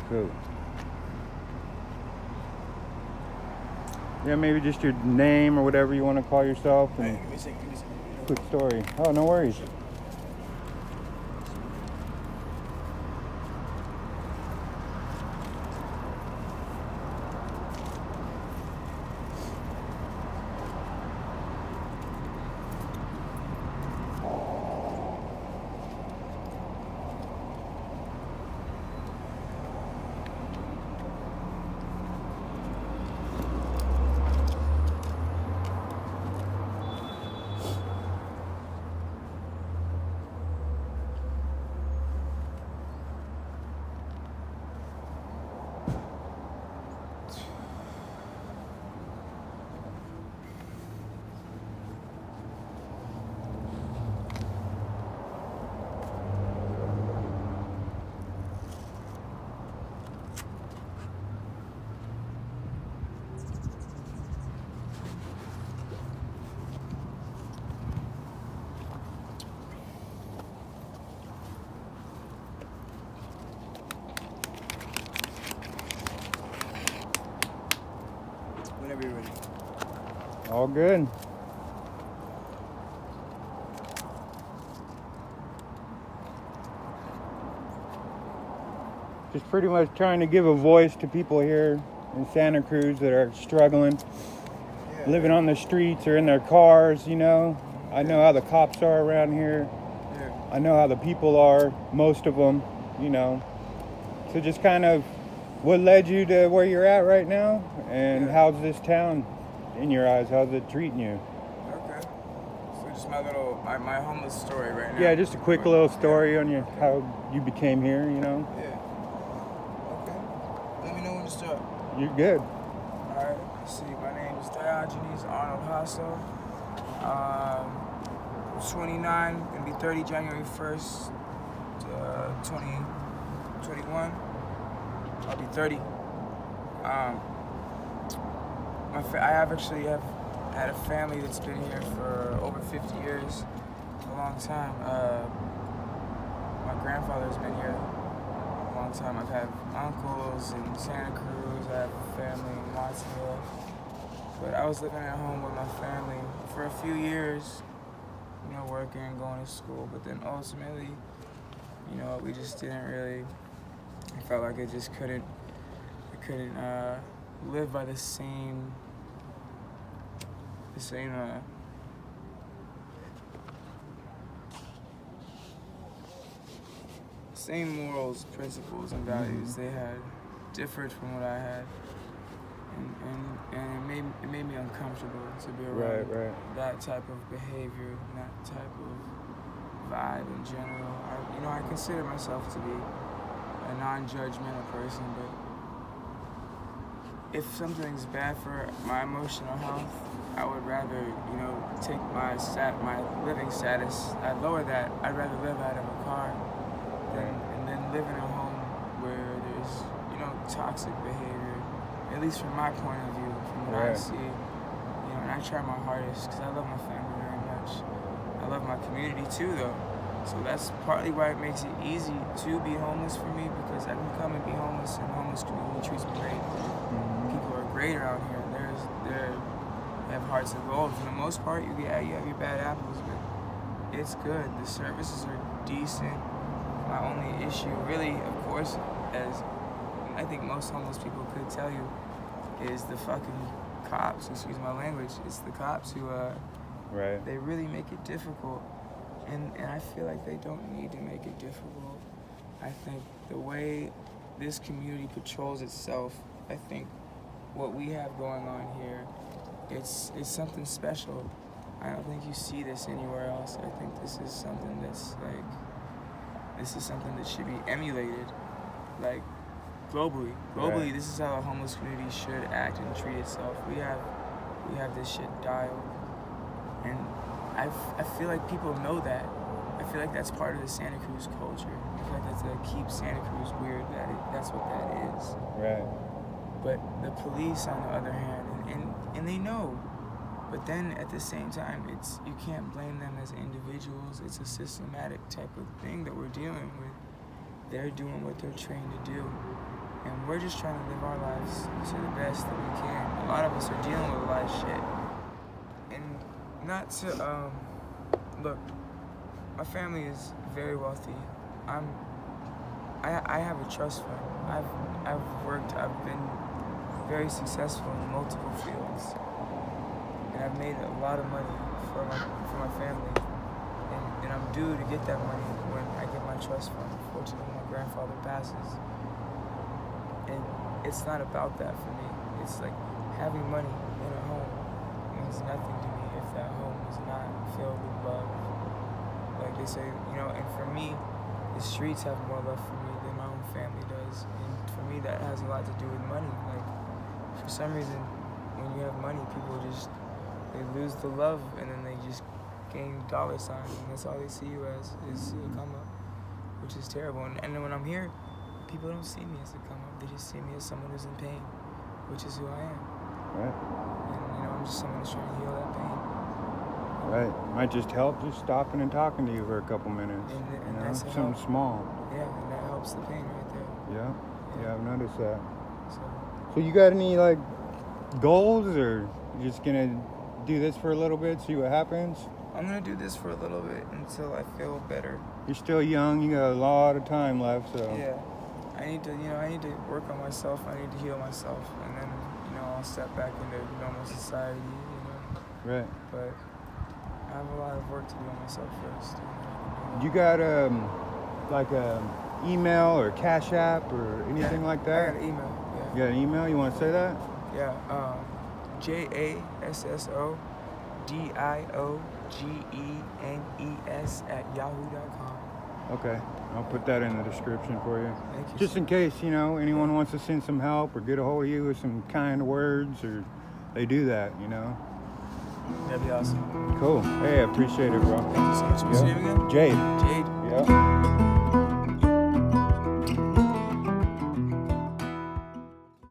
Cool. Yeah, maybe just your name or whatever you want to call yourself. And Give me a second. quick story. Oh, no worries. Whenever you're ready. All good. Just pretty much trying to give a voice to people here in Santa Cruz that are struggling, living on the streets or in their cars, you know. I know how the cops are around here. Yeah. I know how the people are, most of them, you know. So just kind of what led you to where you're at right now, and how's this town in your eyes? How's it treating you? Okay. So just my homeless story right now. Yeah, just a quick little story on how you became here, you know. Yeah. Okay. Let me know when to start. You're good. Alright, let's see. My name is Diogenes Arnold Hasso. I'm 29, gonna be 30 January 1st, 2021. I'll be 30. I have had a family that's been here for over 50 years, a long time. My grandfather's been here a long time. I've had uncles in Santa Cruz. I have family in Wattsville. But I was living at home with my family for a few years, you know, working and going to school. But then ultimately, you know, we just didn't really. I felt like I couldn't live by the same morals, principles, and values they had differed from what I had, and it made me uncomfortable to be around that type of behavior, and that type of vibe in general. I consider myself to be a non-judgmental person, but if something's bad for my emotional health, I would rather, take my living status. I'd lower that. I'd rather live out of a car than live in a home where there's, toxic behavior. At least from my point of view, from what I see. And I try my hardest because I love my family very much. I love my community too, though. So that's partly why it makes it easy to be homeless for me, because I can come and be homeless, and the homeless community treats me great. People are great around here. They have hearts of gold. For the most part, you have your bad apples, but it's good. The services are decent. My only issue, really, of course, as I think most homeless people could tell you, is the fucking cops. Excuse my language. It's the cops who, they really make it difficult. And I feel like they don't need to make it difficult. I think the way this community patrols itself, I think what we have going on here, it's something special. I don't think you see this anywhere else. I think this is something that should be emulated, like globally. Globally, this is how the homeless community should act and treat itself. We have this shit dialed, and I feel like people know that. I feel like that's part of the Santa Cruz culture. I feel like that's what keeps Santa Cruz weird. That's what that is. Right. But the police, on the other hand, and they know. But then at the same time, you can't blame them as individuals. It's a systematic type of thing that we're dealing with. They're doing what they're trained to do, we're just trying to live our lives to the best that we can. A lot of us are dealing with a lot of shit. And not to, look, my family is very wealthy. I have a trust fund. I've been very successful in multiple fields. And I've made a lot of money for my family. And I'm due to get that money when I get my trust fund. Unfortunately, my grandfather passes. And it's not about that for me. It's like having money in a home means nothing to me if that home is not filled with love. Like they say, and for me, the streets have more love for me than my own family does. And for me, that has a lot to do with money. Like, for some reason, when you have money, people they lose the love, and then they just gain dollar signs, and that's all they see you as is a come up, which is terrible. And then when I'm here, people don't see me as a come up. They just see me as someone who's in pain, which is who I am. Right. And I'm just someone who's trying to heal that pain. Right. Might just help just stopping and talking to you for a couple minutes. And that's something help. small. Yeah, and that helps the pain right there. Yeah, I've noticed that. So So you got any like goals, or you just gonna do this for a little bit, see what happens? I'm gonna do this for a little bit until I feel better. You're still young, you got a lot of time left, so Yeah. I need to work on myself, I need to heal myself, and then, I'll step back into normal society, Right. But I have a lot of work to do on myself first. You got like a email or Cash App or anything like that? I got an email, yeah. You got an email? You want to say that? Yeah, JASSODIOGENES@yahoo.com. Okay. I'll put that in the description for you. Thank you. Just in case, anyone wants to send some help or get a hold of you with some kind words, or they do that, That'd be awesome. Cool. Hey, I appreciate it, bro. Thank you so much. What's your name again? Jade. Jade. Yeah.